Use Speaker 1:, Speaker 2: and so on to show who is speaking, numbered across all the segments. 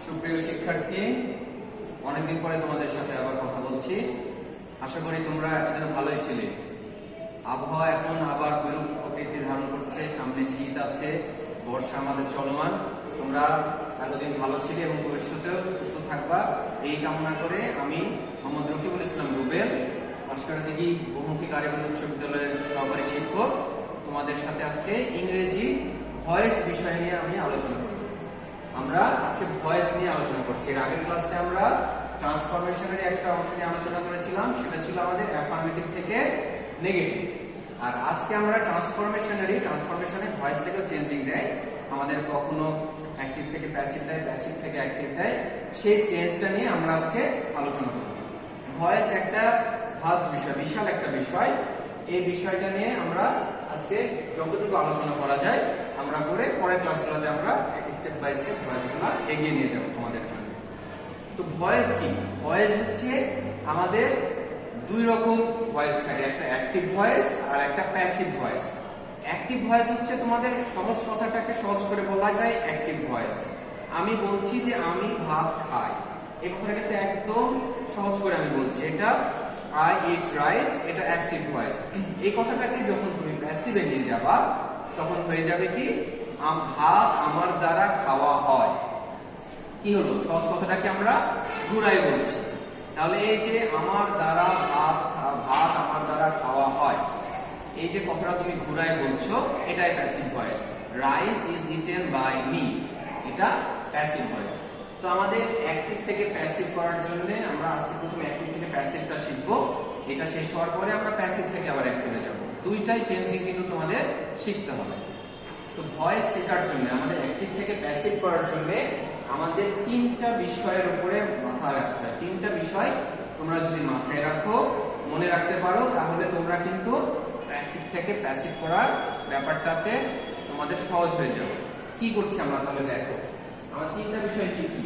Speaker 1: সুপ্রিয় শিক্ষার্থী, অনেকদিন পরে তোমাদের সাথে আবার কথা বলছি। আশা করি তোমরা এতদিন ভালোই ছিলে। আবহাওয়া এখন আবার বিরূপ প্রকৃতি ধারণ করছে, সামনে শীত আছে, বর্ষা আমাদের চলমান। তোমরা এতদিন ভালো ছিলে এবং ভবিষ্যতেও সুস্থ থাকবা এই কামনা করে আমি মোহাম্মদ রকিবুল ইসলাম রুবেল, ভাস্করদিঘি বহুমুখী কারিগরি উচ্চ বিদ্যালয়ের সহকারী শিক্ষক, তোমাদের সাথে আজকে ইংরেজি ভয়েস বিষয় নিয়ে আমি আলোচনা করব। আমরা আজকে ভয়েস নিয়ে আলোচনা করছি। এর আগের ক্লাসে আমরা ট্রান্সফরমেশনের একটা অংশ নিয়ে আলোচনা করেছিলাম, সেটা ছিল আমাদের অ্যাফার্মেটিভ থেকে নেগেটিভ। আর আজকে আমরা ট্রান্সফরমেশনে ভয়েস থেকে চেঞ্জিং দেয়, আমাদের কখনো অ্যাক্টিভ থেকে প্যাসিভ দেয়, প্যাসিভ থেকে অ্যাক্টিভ দেয়, সেই চেঞ্জটা নিয়ে আমরা আজকে আলোচনা করব। ভয়েস একটা ভাস্ট বিষয়, বিশাল একটা বিষয়। এই বিষয়টা নিয়ে আমরা আজকে যতটুকু আলোচনা করা যায় আমরা করে পরের ক্লাসগুলোতে আমরা স্টেপ বাই স্টেপ ভয়েসগুলো এগিয়ে নিয়ে যাব তোমাদের জন্য। তো ভয়েস কি? ভয়েস হচ্ছে আমাদের দুই রকম ভয়েস থাকে, একটা অ্যাক্টিভ ভয়েস আর একটা প্যাসিভ ভয়েস। অ্যাক্টিভ ভয়েস হচ্ছে তোমাদের সহজ কথাটাকে সহজ করে বলাটাই অ্যাক্টিভ ভয়েস। আমি বলছি যে আমি ভাত খাই, এই কথাটা কিন্তু একদম সহজ করে আমি বলছি, এটা I eat rice, এটা অ্যাক্টিভ ভয়েস। এই কথাটাকে যখন তুমি প্যাসিভে নিয়ে যাবা তখন হয়ে যাবে কি ভাত আমার দ্বারা খাওয়া হয়। কি হলো? সহজ কথাটাকে আমরা ঘুরাই বলছি। তাহলে এই যে আমার দ্বারা ভাত আমার দ্বারা খাওয়া হয়, এই যে কথাটা তুমি ঘুরাই বলছো, এটাই passive voice. Rice is eaten by me, এটা প্যাসিভ ভয়েস। তো আমাদের অ্যাক্টিভ থেকে প্যাসিভ করার জন্য আমরা আজকে প্রথমে অ্যাক্টিভ থেকে প্যাসিভটা শিখবো। এটা শেষ হওয়ার পরে আমরা প্যাসিভ থেকে আবার অ্যাক্টিভে যাব। দুইটাই চেঞ্জিং কিন্তু তোমাদের শিখতে হবে। তো ভয়েস শেখার জন্য আমাদের অ্যাক্টিভ থেকে প্যাসিভ করার জন্য আমাদের তিনটা বিষয়ের উপরে মাথায় রাখতে হয়। তিনটা বিষয় তোমরা যদি মাথায় রাখো, মনে রাখতে পারো, তাহলে তোমরা কিন্তু অ্যাক্টিভ থেকে প্যাসিভ করার ব্যাপারটাতে তোমাদের সহজ হয়ে যাবে। কি করছি আমরা তাহলে দেখো, আমার তিনটা বিষয় কি কি?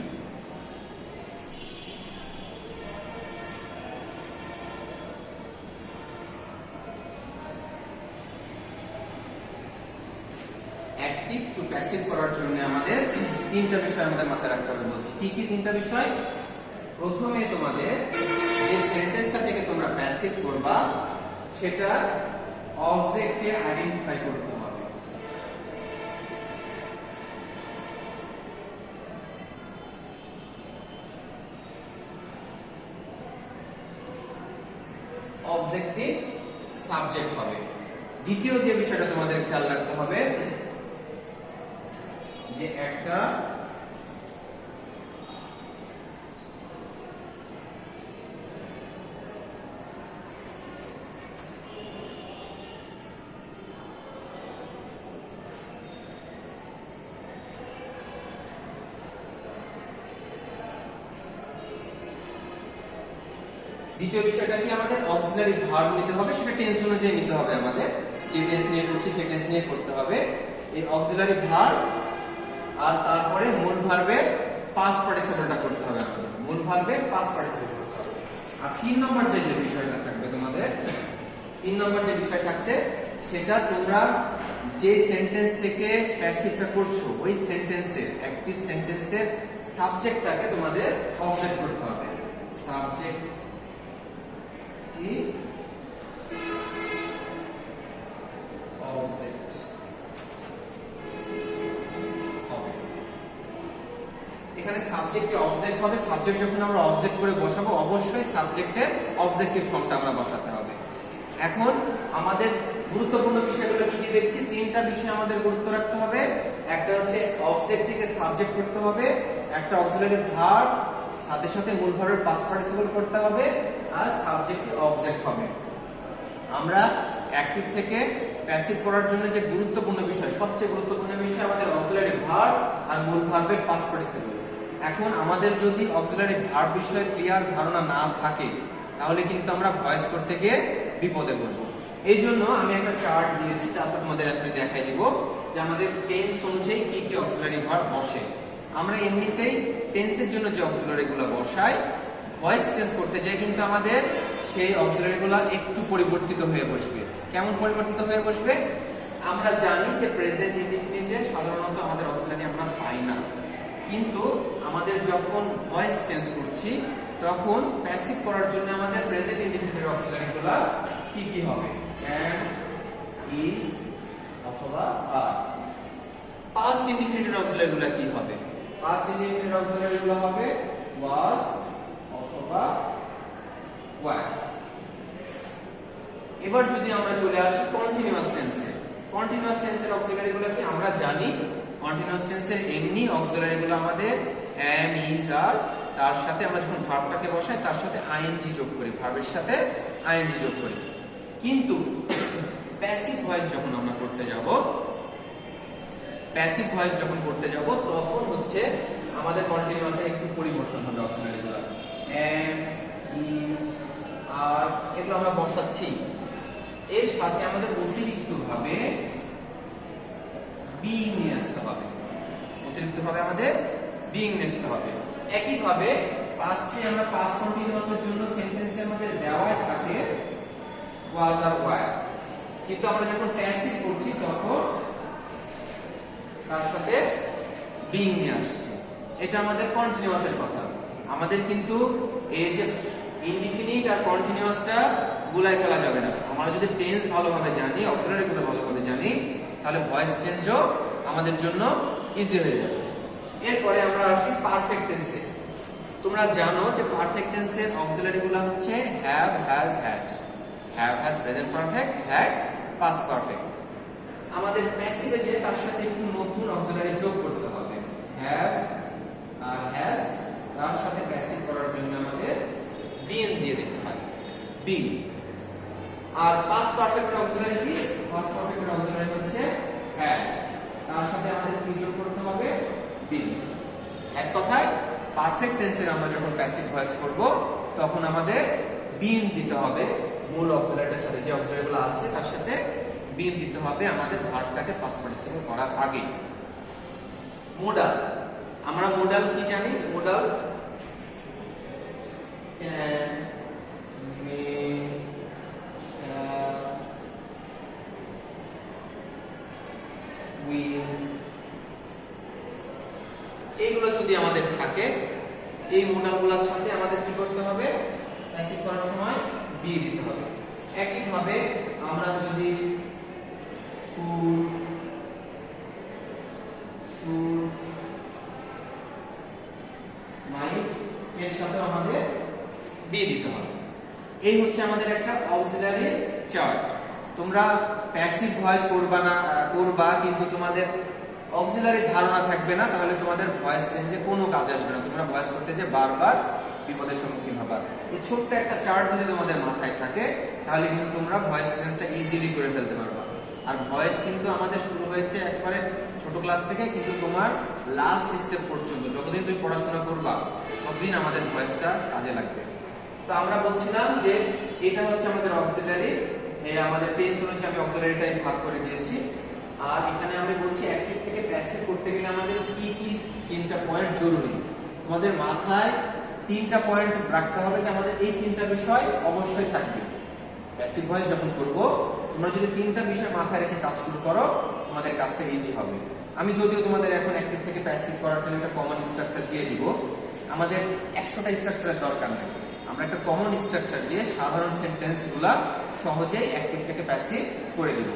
Speaker 1: অ্যাক্টিভ টু প্যাসিভ করার জন্য আমাদের তিনটা বিষয় আমাদের মাথায় রাখতে হবে। বলছি কি কি তিনটা বিষয়? প্রথমে তোমাদের যে সেন্টেন্সটা থেকে তোমরা প্যাসিভ করবা সেটা অবজেক্টকে আইডেন্টিফাই করতে হবে। অবজেক্টিভ সাবজেক্ট হবে। দ্বিতীয় যে বিষয়টা তোমাদের খেয়াল রাখতে হবে যে একটা দ্বিতীয় বিষয়টা কি, আমাদের অক্সিলারি ভার্ব নিতে হবে, সেটা টেন্স অনুযায়ী নিতে হবে। আমাদের যে টেন্স নিয়ে করছি সেই টেন্স নিয়ে করতে হবে। এই অক্সিলারি ভার্ব আর তারপরে মূল ভার্বের পাস্ট পার্টিসিপলটা করতে হবে আমাদের। মূল ভার্বের পাস্ট পার্টিসিপল করতে হবে। আর তিন নম্বর যে বিষয়টা থাকবে তোমাদের, তিন নম্বর যে বিষয় থাকছে সেটা তোমরা যে সেন্টেন্স থেকে প্যাসিভটা করছো ওই সেন্টেন্সের, অ্যাক্টিভ সেন্টেন্সের সাবজেক্টটাকে তোমাদের অবজেক্ট করতে হবে। সাবজেক্ট অবজেক্ট হবে। এখানে সাবজেক্ট অবজেক্ট হবে। সাবজেক্ট যখন আমরা অবজেক্ট করে বসাবো অবশ্যই সাবজেক্টের অবজেক্টিভ ফর্মটা আমরা বসাতে হবে। এখন আমাদের গুরুত্বপূর্ণ বিষয়গুলো কি কি দেখছি? তিনটা বিষয় আমাদের গুরুত্ব রাখতে হবে। একটা হচ্ছে অবজেক্টটিকে সাবজেক্ট করতে হবে, একটা অক্সিলারি ভার্ব সাথে সাথে মূল ভার্বের পাস্ট পার্টিসিপল করতে হবে, আর সাবজেক্টটি অবজেক্ট হবে। আমরা অ্যাক্টিভ থেকে প্যাসিভ করার জন্য যে গুরুত্বপূর্ণ বিষয়, সবচেয়ে গুরুত্বপূর্ণ বিষয় আমাদের অক্সিলারি ভার্ব আর মূল ভার্বের পাস্ট পার্টিসিপল। এখন আমাদের যদি অক্সিলারি ভার্ব বিষয়ে ক্লিয়ার ধারণা না থাকে তাহলে কিন্তু আমরা ভয়েস করতে গিয়ে বিপদে পড়ব। এই জন্য আমি একটা চার্ট দিয়েছি, চার্টটা তোমাদের এখন দেখাই দিব যে আমাদের টেন্স অনুযায়ী কি কি অক্সিলারি ভার্ব বসে। আমরা এমনিতেই টেন্সের জন্য যে অক্সিলারি গুলো বসাই, ভয়েস চেঞ্জ করতে যাই কিন্তু আমাদের সেই অক্সিলারি গুলো একটু পরিবর্তিত হয়ে বসবে। কেমন পরিবর্তিত হয়ে বসবে? আমরা জানি যে প্রেজেন্ট ইনডিফিনিটে সাধারণত আমাদের অক্সিলারি আমরা পাই না, কিন্তু আমাদের যখন ভয়েস চেঞ্জ করছি তখন প্যাসিভ করার জন্য আমাদের প্রেজেন্ট ইনডিফিনিট অক্সিলারিগুলো কি কি হবে? am, is অথবা are। পাস্ট ইনডিফিনিট অক্সিলারিগুলো কি হবে? পাস্ট ইনডিফিনিট অক্সিলারিগুলো হবে was অথবা were। এবার যদি আমরা চলে আসি কন্টিনিউয়াস টেন্সে, কন্টিনিউয়াস টেন্সের অক্সিলারিগুলো কি আমরা জানি? কন্টিনিউয়াস টেন্সের এমনি অক্সিলারিগুলো আমাদের am, is, are, তার সাথে আমরা যখন ভার্বটাকে বসাই তার সাথে আইএনজি যোগ করি, ভার্বের সাথে আইএনজি যোগ করি। কিন্তু প্যাসিভ ভয়েস যখন আমরা করতে যাব, প্যাসিভ ভয়েস যখন করতে যাব তখন হচ্ছে আমাদের কন্টিনিউয়াসের একটু পরিবর্তন হবে অক্সিলারিগুলো। am, is, are এগুলো আমরা বসাচ্ছি, এর সাথে আমাদের অতিরিক্তভাবে being নিয়ে আসতে হবে, অতিরিক্তভাবে আমাদের being নিয়ে আসতে হবে। একইভাবে পাস্টে আমরা পাস্ট কন্টিনিউয়াসের জন্য সেন্টেন্সে আমাদের দেওয়া থাকে was আর were, কিন্তু আমরা যখন প্যাসিভ করছি তখন তার সাথে being নিয়ে আসছি। এটা আমাদের কন্টিনিউয়াসের কথা। আমাদের কিন্তু এই যে ইনডিফিনিট আর কন্টিনিউয়াসটা গুলাই ফেলা যাবে না। আমরা যদি টেন্স ভালোভাবে জানি, অক্সিলারিগুলো ভালোভাবে জানি, তাহলে ভয়েস চেঞ্জও আমাদের জন্য ইজি হয়ে যাবে। এরপরে আমরা আসি পারফেক্ট টেন্সে। তোমরা জানো যে পারফেক্ট টেন্সের অক্সিলারিগুলো হচ্ছে have, has, had. Have, has present perfect, had passed perfect. আমাদের প্যাসিভে যে তার সাথে একটু নতুন অক্সিলারি যোগ করতে হবে। হ্যাভ আর হ্যাজ তার সাথে প্যাসিভ করার জন্য আমাদের বিন দিয়ে দিতে হয়, বি। আর পাস্ট পারফেক্ট অক্সিলারি কি? পাস্ট পারফেক্ট অক্সিলারি হচ্ছে হ্যাড, তার সাথে আমাদের কি যোগ করতে হবে? বিন। এক কথায় পারফেক্ট টেন্সের আমরা যখন প্যাসিভ ভয়েস করব তখন আমাদের বিন দিতে হবে, মূল অক্সিলারিটার সাথে যে অক্সিলারিগুলো আছে তার সাথে বিন দিতে হবে আমাদের ভার্বটাকে পাস্ট পার্টিসিপল করার আগে। মোডাল, আমরা মোডাল কি জানি? Modal can, may, shall, will, এইগুলো যদি আমাদের থাকে, এই মোডালগুলোর সাথে আমাদের কি করতে হবে? প্যাসিভ করার সময় বি দিতে হবে। একইভাবে আমরা যদি could, should, might এর সাথে আমাদের বি দিতে হবে। এই হচ্ছে আমাদের একটা অক্সিলারি চার্ট। তোমরা প্যাসিভ ভয়েস করবা কিন্তু তোমাদের অক্সিলারি ধারণা থাকবে না, তাহলে তোমাদের ভয়েস চেঞ্জে কোনো কাজ আসবে না। তোমরা ভয়েস করতে যে বারবার বিপদের সম্মুখীন হবা। এই ছোট্ট একটা চার্ট যদি তোমাদের মাথায় থাকে তাহলে কিন্তু তোমরা ভয়েস চেঞ্জটা ইজিলি করে ফেলতে পারবা। আর ভয়েস কিন্তু আমাদের শুরু হয়েছে একবারে ছোট ক্লাস থেকে, কিন্তু তোমার লাস্ট স্টেপ পর্যন্ত যতদিন তুমি পড়াশোনা করবা ততদিন আমাদের ভয়েসটা কাজে লাগবে। তো আমরা বলছিলাম যে এটা হচ্ছে আমাদের অক্সিলারি, আমাদের পেজ অনুযায়ী আমি অক্সিলারিটাই ভাগ করে দিয়েছি। আর এখানে আমি বলছি অ্যাক্টিভ থেকে প্যাসিভ করতে গেলে আমাদের কি কি তিনটা পয়েন্ট জরুরি। তোমাদের মাথায় তিনটা পয়েন্ট রাখতে হবে যে আমাদের এই তিনটা বিষয় অবশ্যই থাকবে। প্যাসিভ ভয়েস যখন করব তোমরা যদি তিনটা বিষয় মাথায় রেখে কাজ শুরু করো তোমাদের কাজটা ইজি হবে। আমি যদিও তোমাদের এখন অ্যাক্টিভ থেকে প্যাসিভ করার জন্য একটা কমন স্ট্রাকচার দিয়ে দিব, আমাদের 100টা স্ট্রাকচারের দরকার নেই। আমরা একটা কমন স্ট্রাকচার দিয়ে সাধারণ সেন্টেন্সগুলা সহজেই অ্যাক্টিভ থেকে প্যাসিভ করে দিব।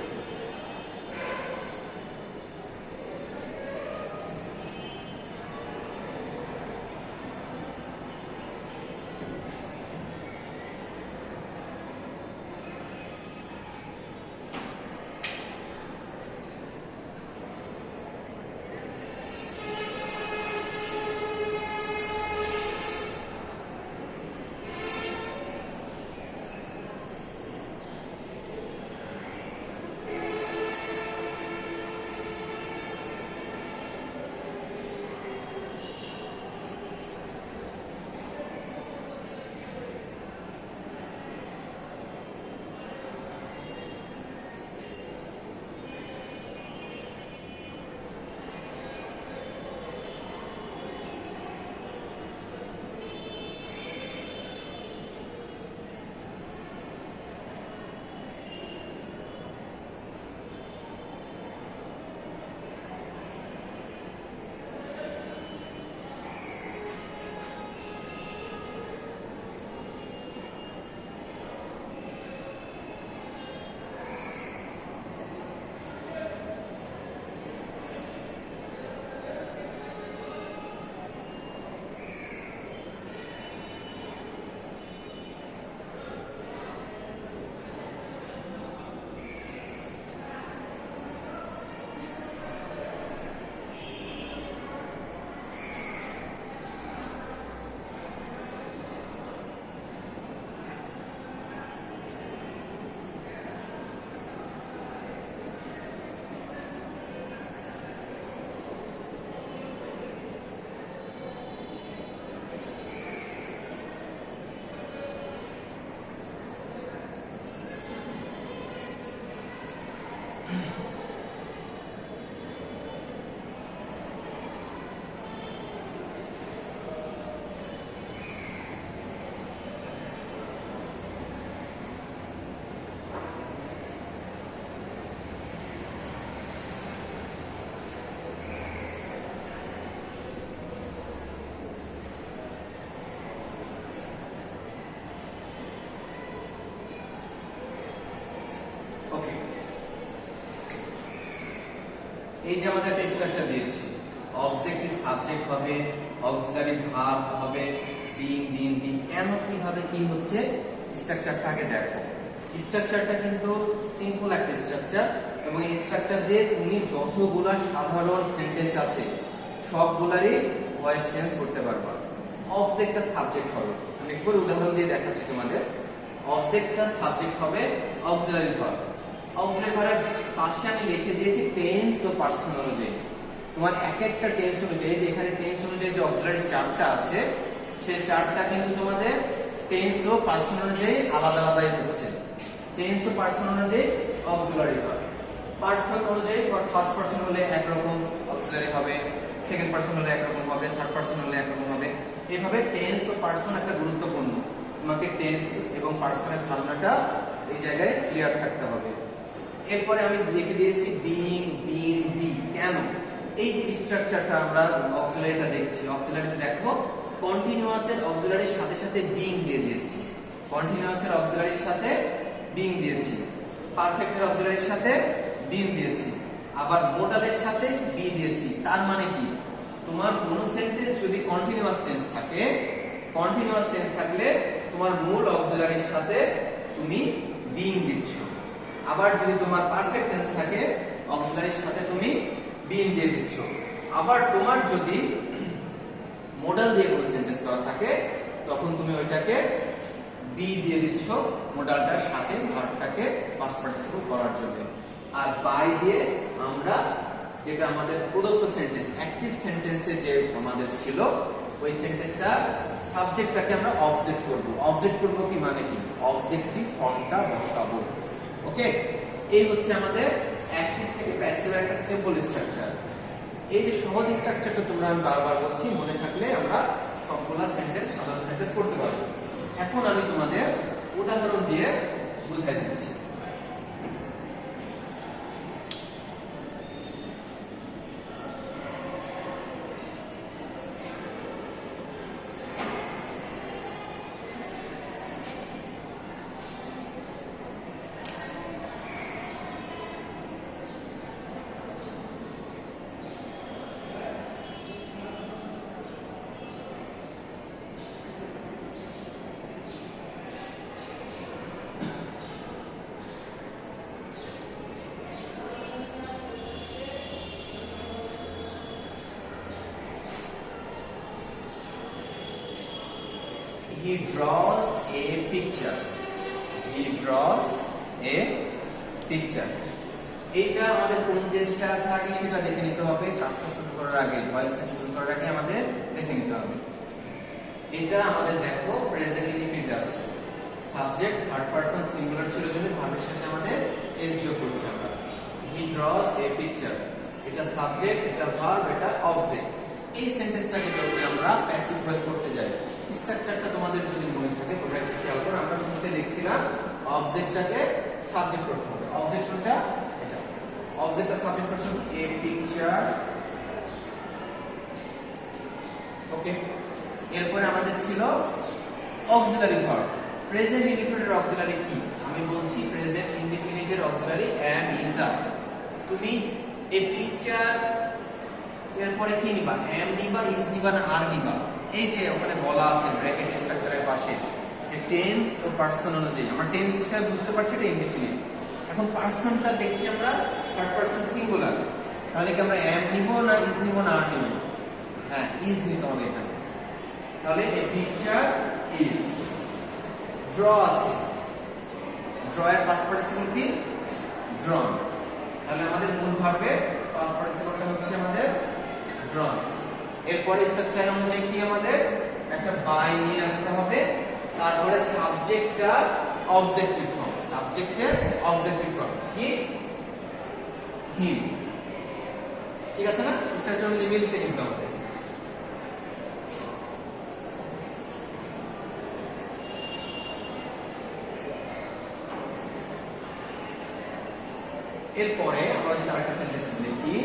Speaker 1: এই যে আমাদের একটা স্ট্রাকচার দিয়েছি, অবজেক্টিভ সাবজেক্ট হবে, অক্সিলারি ভার্ব হবে, বিং কেন কিভাবে কি হচ্ছে স্ট্রাকচারটা আগে দেখো। স্ট্রাকচারটা কিন্তু সিম্পল একটা স্ট্রাকচার এবং এই স্ট্রাকচার দিয়ে তুমি যতগুলা সাধারণ সেন্টেন্স আছে সবগুলারই ভয়েস চেঞ্জ করতে পারবা। অবজেক্টটা সাবজেক্ট হবে, আমি একটু করে উদাহরণ দিয়ে দেখাচ্ছি তোমাদের। অবজেক্টটা সাবজেক্ট হবে অক্সিলারি ভার্ব। অক্সিলারি ভার্বের পাশে আমি লিখে দিয়েছি টেন্স ও পার্সন অনুযায়ী। তোমার এক একটা টেন্স অনুযায়ী, যে এখানে টেন্স অনুযায়ী যে অক্সিলারি চার্টটা আছে সেই চার্টটা কিন্তু তোমাদের টেন্স ও পার্সন অনুযায়ী আলাদা আলাদাই হচ্ছে। টেন্স ও পার্সন অনুযায়ী অক্সিলারি ভার্ব, পার্সন অনুযায়ী ফার্স্ট পার্সন হলে একরকম অক্সিলারি হবে, সেকেন্ড পার্সন হলে একরকম হবে, থার্ড পার্সন হলে একরকম হবে। এইভাবে টেন্স ও পার্সন একটা গুরুত্বপূর্ণ, তোমাকে টেন্স এবং পার্সনের ধারণাটা এই জায়গায় ক্লিয়ার থাকতে হবে। এরপরে আমি লিখে দিয়েছি বিং বি। কেন এই যে স্ট্রাকচারটা আমরা অক্সিলারিটা দেখছি, অক্সিলারিতে দেখো কন্টিনিউয়াসের অক্সিলারির সাথে সাথে বিং দিয়ে দিয়েছি, কন্টিনিউয়াসের অক্সিলারির সাথে বিং দিয়েছি, পারফেক্টের অক্সিলারির সাথে বিং দিয়েছি, আবার মোডালের সাথে বি দিয়েছি। তার মানে কি, তোমার কোন সেন্টেন্স যদি কন্টিনিউয়াস টেন্স থাকে, কন্টিনিউয়াস টেন্স থাকলে তোমার মূল অক্সিলারির সাথে তুমি বিং দিচ্ছ। আবার যদি তোমার পারফেক্ট টেন্স থাকে অক্সিলারির সাথে তুমি বিং দিয়ে দিচ্ছ। আবার তোমার যদি মোডাল দিয়ে কোনো সেন্টেন্স করা থাকে তখন তুমি ওইটাকে বি দিয়ে দিচ্ছ মোডালটার সাথে ভার্বটাকে পাস্ট পার্টিসিপল করার জন্য। আর বাই দিয়ে আমরা যেটা আমাদের প্রদত্ত সেন্টেন্স, অ্যাক্টিভ সেন্টেন্সে যে আমাদের ছিল ওই সেন্টেন্সটা সাবজেক্টটাকে আমরা অবজেক্ট করব। অবজেক্ট করব কি মানে কি, অবজেক্টিভ ফর্মটা বসাবো। ওকে, এই হচ্ছে আমাদের অ্যাক্টিভ থেকে প্যাসিভ একটা সিম্পল স্ট্রাকচার। এই যে সহজ স্ট্রাকচারটা তোমরা আমি বারবার বলছি, মনে থাকলে আমরা সবগুলা সেন্টেন্স সাধারণ সেন্টেন্স করতে পারবো। এখন আমি তোমাদের উদাহরণ দিয়ে বুঝাই দিচ্ছি। He draws a picture. He draws a picture. এইটা আমাদের কোন টেন্সে আছে আগে সেটা দেখে নিতে হবে। কাজটা শুরু করার আগে, ভয়েসটা শুরু করার আগে আমাদের দেখে নিতে হবে। এটা আমাদের দেখো প্রেজেন্ট ইনডিফিনিট আছে, সাবজেক্ট থার্ড পারসন সিঙ্গুলার ছিল জন্য ভার্বের সাথে আমাদের এস যোগ করছি আমরা। He draws a picture, এটা সাবজেক্ট, এটা ভার্ব, এটা অবজেক্ট। এই সেন্টেন্সটাকে যদি আমরা প্যাসিভ ভয়েস করতে যাই, স্ট্রাকচারটা তোমাদের যদি মনে থাকে তোমরা একটু খেয়াল করো। আমরা শুরুতে লিখছিলাম অবজেক্টটাকে সাবজেক্ট করতে হবে। অবজেক্ট কোনটা, এটা অবজেক্টটা সাবজেক্ট করছে এ পিকচার। ওকে, এরপরে আমাদের ছিল অক্সিলারি ভার্ব। প্রেজেন্ট ইনডিফিনিটের অক্সিলারি কি আমি বলছি, প্রেজেন্ট ইনডিফিনিটের অক্সিলারি am is are। তুমি এ পিকচার এরপরে কি নিবা, am নিবা, is নিবা না are নিবা। এই যে ওখানে বলা আছে ব্র্যাকেট স্ট্রাকচারের পাশে যে টেন্স ও পারসন অনুযায়ী, আমরা টেন্স হিসেবে বুঝতে পারছি এটা ইনডিফিনিট। এখন পারসনটা দেখছি আমরা থার্ড পারসন সিঙ্গুলার, তাহলে কি আমরা am নিব না is নিব না are নিব? হ্যাঁ, is নিতে হবে এখানে। তাহলে এ পিকচার is। ড্র আছে, ড্র এর পাস্ট পার্টিসিপল কি, ড্রন। তাহলে আমাদের মূল ভার্বের পাস্ট পার্টিসিপলটা হচ্ছে আমাদের ড্রন। এরপরে স্ট্রাকচার অনুযায়ী কি আমাদের একটা বাই নিয়ে আসতে হবে, তারপরে সাবজেক্টটা অবজেক্টিভ ফর্ম, সাবজেক্টের অবজেক্টিভ ফর্ম কি, হিম। ঠিক আছে না, স্ট্রাকচার অনুযায়ী মিলছে কিন্তু আমাদের। এরপরে আমরা যদি আরেকটা সেন্টেন্স লিখি,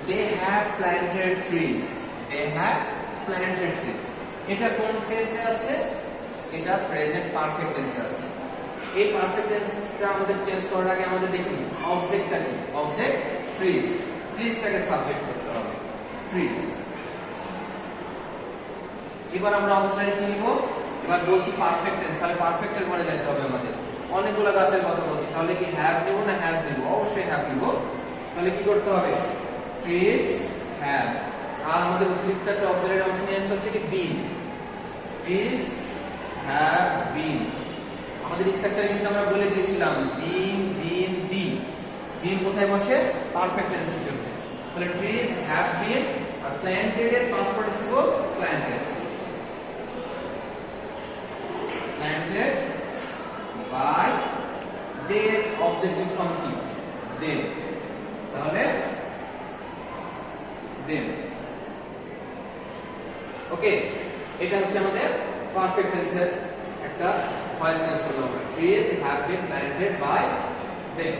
Speaker 1: they have planted trees. They have planted trees. এটা কোন টেন্সে আছে? এটা প্রেজেন্ট পারফেক্ট টেন্সে আছে। এই পারফেক্ট টেন্সটা আমাদের চেঞ্জ করার আগে আমাদের দেখি অবজেক্টটা কি? Object trees. ট্রিজটাকে সাবজেক্ট করতে হবে। ট্রিজ। এবার আমরা অক্সিলারি কি নিব? এবার বলছি পারফেক্ট টেন্স, তাহলে পারফেক্টের পরে যেতে হবে আমাদের। অনেকগুলো গাছের কথা বলছি, তাহলে কি হ্যাভ নেব না হ্যাজ নেব? অবশ্যই হ্যাভ নেব। তাহলে কি করতে হবে? Trees have. আর আমাদের উদ্ভিদটা একটা অক্সিলারি অংশ নিয়ে আসতে হচ্ছে কি বিন। ট্রিজ হ্যাভ বিন। আমাদের স্ট্রাকচারে কিন্তু আমরা বলে দিয়েছিলাম বিন বিন বি। বিন কোথায় বসে? পারফেক্ট টেন্সের জন্য। তাহলে trees have been are planted এর past participle planted. Planted by their objective from কি? Them. তাহলে them. ওকে, এটা হচ্ছে আমাদের পারফেক্ট টেন্সের একটা ভয়েস চেঞ্জ করলাম আমরা। Trees have been planted by them.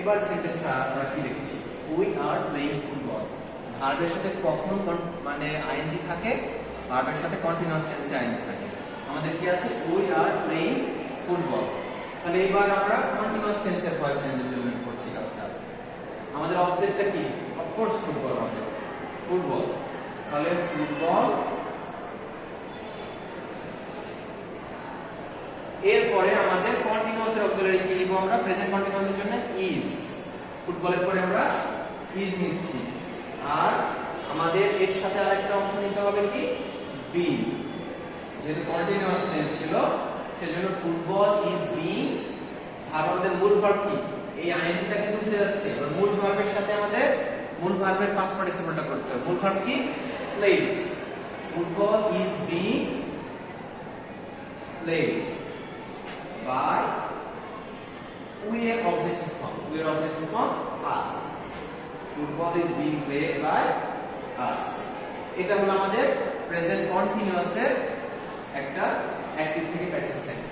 Speaker 1: এবার সেন্টেন্সটা আমরা কি দেখছি? We are playing football. ভার্বের সাথে কখন মানে আইএনজি থাকে? ভার্বের সাথে কন্টিনিউয়াস টেন্সে আইএনজি থাকে। আমাদের কি আছে? We are playing football. তাহলে এবার আমরা কন্টিনিউয়াস টেন্সের ভয়েস চেঞ্জের জন্য করছি কাজটা। আমাদের অবজেক্টটা কি? অফকোর্স ফুটবল হবে। ফুটবল। তাহলে ফুটবল। এরপরে আমাদের কন্টিনিউয়াস এর অক্সিলারি কি লিখব আমরা? প্রেজেন্ট কন্টিনিউয়াস এর জন্য ইজ। ফুটবলের পরে আমরা ইজ নিচ্ছি। আর আমাদের এর সাথে আরেকটা অংশ নিতে হবে কি? বি। যেহেতু কন্টিনিউয়াস টেন্স ছিল সেজন্য ফুটবল ইজ বিং। আর আমাদের মূল ভার্ব কি? এই আইএনজিটা কিন্তু উঠে যাচ্ছে। এবার মূল ভার্বের সাথে আমাদের মূল ভার্বের পাস্ট পার্টিসিপলটা করতে হবে। মূল ভার্ব কি? Played. Football is being played by we are objective form. We are objective form us. Football is being played by us. এটা হলো আমাদের প্রেজেন্ট কন্টিনিউয়াস এর একটা অ্যাক্টিভ থেকে প্যাসিভ সেন্টেন্স।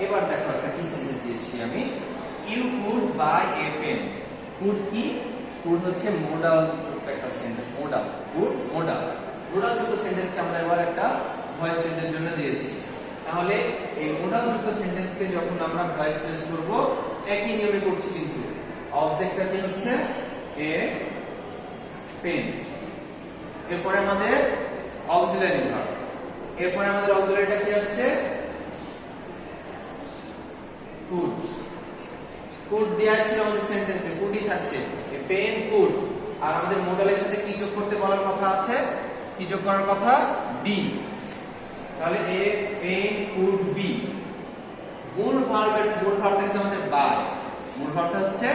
Speaker 1: এবার দেখো একটা কি সেন্টেন্স দিয়েছি আমি। You could buy a pen. Could কি? কুড হচ্ছে মোডাল যুক্ত একটা sentence. Modal. Could modal. Modal যুক্ত সেন্টেন্সকে আমরা এবার একটা ভয়েস চেঞ্জের জন্য দিয়েছি। তাহলে এই মোডাল যুক্ত সেন্টেন্সকে যখন আমরা ভয়েস চেঞ্জ করব একই নিয়মে করছি কিন্তু। অবজেক্টটা কি হচ্ছে? A pen. এরপরে আমাদের অক্সিলারি ভার্ব। এরপরে আমাদের অক্সিলারিটা কি আসছে? কুড। কুড দেয়া ছিল আমাদের সেন্টেন্সে, কুডই থাকছে। এ পেন কুড। আর আমাদের মোডালের সাথে কি যোগ করতে বলার কথা আছে? কি যোগ করার কথা? বি। তাহলে এ পেন কুড বি। মূল ভার্বটা কিন্তু আমাদের বাই। মূল ভার্বটা হচ্ছে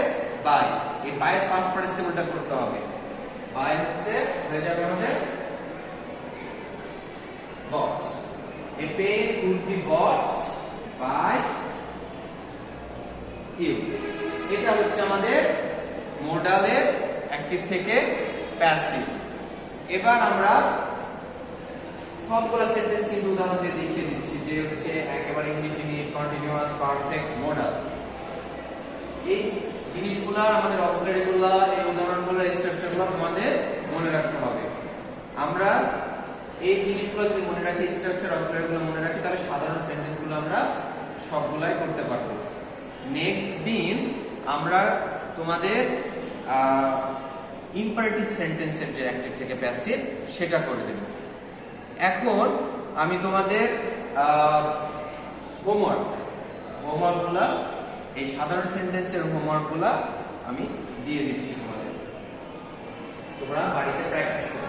Speaker 1: বাই। এই বাই এর পাস্ট পার্টিসিপলটা করতে হবে। বাই হচ্ছে হয়ে যাবে আমাদের bought. A pen could be bought by you. এটা হচ্ছে আমাদের মোডালের অ্যাক্টিভ থেকে প্যাসিভ। এবার আমরা সবগুলো সেন্টেন্স কিন্তু উদাহরণ দিয়ে দেখিয়ে দিচ্ছি যে হচ্ছে একেবারে ইনডিফিনিট, কন্টিনিউয়াস, পারফেক্ট, মোডাল। এই জিনিসগুলো আমাদের অক্সিলারিগুলো, এই উদাহরণগুলোর স্ট্রাকচারগুলো তোমাদের মনে রাখতে হবে। আমরা এই জিনিসগুলো যদি মনে রাখি, স্ট্রাকচার অক্সিলারিগুলো মনে রাখি, তাহলে সাধারণ সেন্টেন্সগুলো আমরা সবগুলাই করতে পারবো। নেক্সট দিন আমরা তোমাদের ইম্পারেটিভ সেন্টেন্সের যে অ্যাক্টিভ থেকে প্যাসিভ সেটা করে দেব। এখন আমি তোমাদের হোমওয়ার্কগুলা এই সাধারণ সেন্টেন্সের হোমওয়ার্কগুলা আমি দিয়ে দিচ্ছি তোমাদের, তোমরা বাড়িতে প্র্যাকটিস করো।